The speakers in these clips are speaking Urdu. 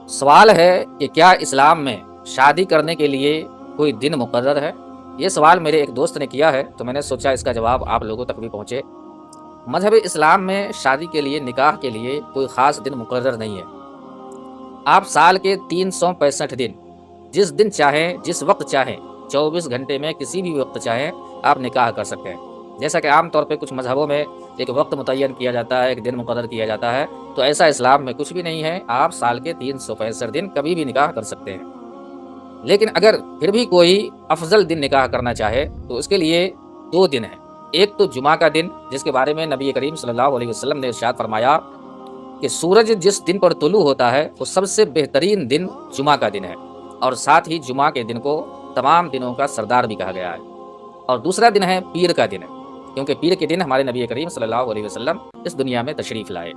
سوال ہے کہ کیا اسلام میں شادی کرنے کے لیے کوئی دن مقرر ہے؟ یہ سوال میرے ایک دوست نے کیا ہے تو میں نے سوچا اس کا جواب آپ لوگوں تک بھی پہنچے۔ مذہب اسلام میں شادی کے لیے، نکاح کے لیے کوئی خاص دن مقرر نہیں ہے۔ آپ سال کے 365 دن جس دن چاہیں، جس وقت چاہیں، 24 گھنٹے میں کسی بھی وقت چاہیں آپ نکاح کر سکتے ہیں۔ جیسا کہ عام طور پہ کچھ مذہبوں میں ایک وقت متعین کیا جاتا ہے، ایک دن مقرر کیا جاتا ہے، تو ایسا اسلام میں کچھ بھی نہیں ہے۔ آپ سال کے 365 دن کبھی بھی نکاح کر سکتے ہیں۔ لیکن اگر پھر بھی کوئی افضل دن نکاح کرنا چاہے تو اس کے لیے 2 دن ہیں۔ ایک تو جمعہ کا دن، جس کے بارے میں نبی کریم صلی اللہ علیہ وسلم نے ارشاد فرمایا کہ سورج جس دن پر طلوع ہوتا ہے وہ سب سے بہترین دن جمعہ کا دن ہے، اور ساتھ ہی جمعہ کے دن کو تمام دنوں کا سردار بھی کہا گیا ہے۔ اور دوسرا دن ہے پیر کا دن، کیونکہ پیر کے دن ہمارے نبی کریم صلی اللہ علیہ وسلم اس دنیا میں تشریف لائے۔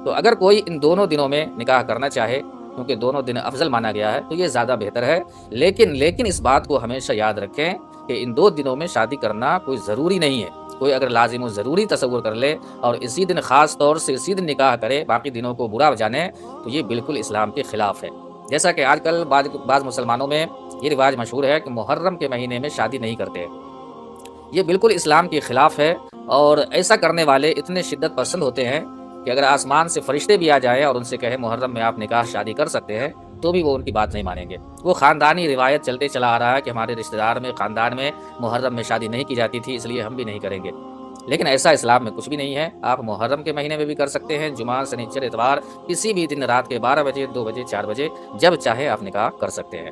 تو اگر کوئی ان دونوں دنوں میں نکاح کرنا چاہے، کیونکہ دونوں دن افضل مانا گیا ہے، تو یہ زیادہ بہتر ہے۔ لیکن اس بات کو ہمیشہ یاد رکھیں کہ ان 2 دنوں میں شادی کرنا کوئی ضروری نہیں ہے۔ کوئی اگر لازم و ضروری تصور کر لے اور اسی دن خاص طور سے اسی دن نکاح کرے، باقی دنوں کو برا جانے، تو یہ بالکل اسلام کے خلاف ہے۔ جیسا کہ آج کل بعض مسلمانوں میں یہ رواج مشہور ہے کہ محرم کے مہینے میں شادی نہیں کرتے۔ یہ بالکل اسلام کے خلاف ہے، اور ایسا کرنے والے اتنے شدت پسند ہوتے ہیں کہ اگر آسمان سے فرشتے بھی آ جائیں اور ان سے کہیں محرم میں آپ نکاح شادی کر سکتے ہیں، تو بھی وہ ان کی بات نہیں مانیں گے۔ وہ خاندانی روایت چلتے چلا آ رہا ہے کہ ہمارے رشتہ دار میں، خاندان میں محرم میں شادی نہیں کی جاتی تھی، اس لیے ہم بھی نہیں کریں گے۔ لیکن ایسا اسلام میں کچھ بھی نہیں ہے۔ آپ محرم کے مہینے میں بھی کر سکتے ہیں، جمعہ، شنیچر، اتوار، کسی بھی دن رات کے 12 بجے، 2 بجے، 4 بجے، جب چاہے آپ نکاح کر سکتے ہیں۔